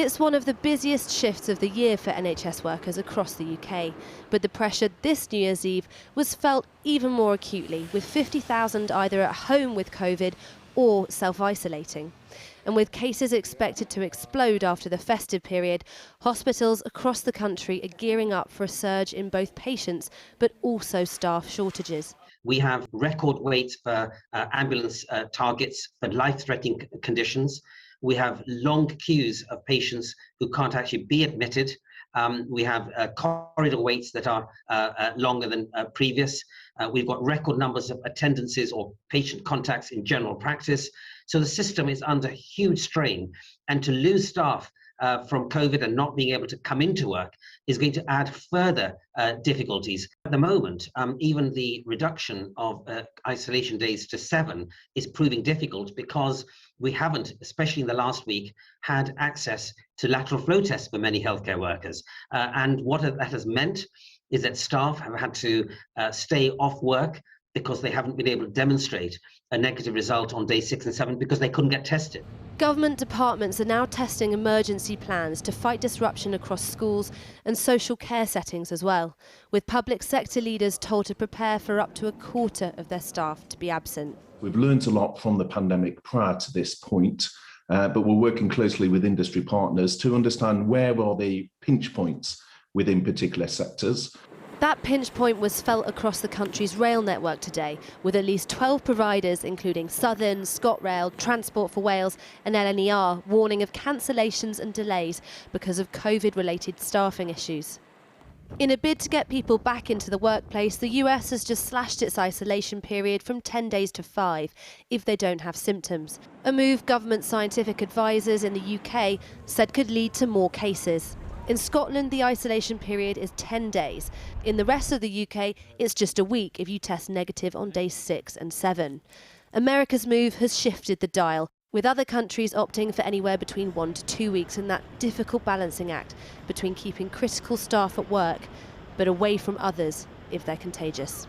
It's one of the busiest shifts of the year for NHS workers across the UK, but the pressure this New Year's Eve was felt even more acutely, with 50,000 either at home with COVID or self-isolating. And with cases expected to explode after the festive period, hospitals across the country are gearing up for a surge in both patients but also staff shortages. We have record waits for ambulance targets for life-threatening conditions. We have long queues of patients who can't actually be admitted. We have corridor waits that are longer than previous. We've got record numbers of attendances or patient contacts in general practice. So the system is under huge strain, and to lose staff from COVID and not being able to come into work is going to add further difficulties. At the moment, even the reduction of isolation days to 7 is proving difficult because we haven't, especially in the last week, had access to lateral flow tests for many healthcare workers. And what that has meant is that staff have had to stay off work because they haven't been able to demonstrate a negative result on day 6 and 7 because they couldn't get tested. Government departments are now testing emergency plans to fight disruption across schools and social care settings as well, with public sector leaders told to prepare for up to a quarter of their staff to be absent. We've learned a lot from the pandemic prior to this point, but we're working closely with industry partners to understand where are the pinch points within particular sectors. That pinch point was felt across the country's rail network today, with at least 12 providers, including Southern, ScotRail, Transport for Wales and LNER, warning of cancellations and delays because of COVID-related staffing issues. In a bid to get people back into the workplace, the US has just slashed its isolation period from 10 days to 5 if they don't have symptoms, a move government scientific advisors in the UK said could lead to more cases. In Scotland, the isolation period is 10 days. In the rest of the UK, it's just a week if you test negative on days 6 and 7. America's move has shifted the dial, with other countries opting for anywhere between 1 to 2 weeks in that difficult balancing act between keeping critical staff at work but away from others if they're contagious.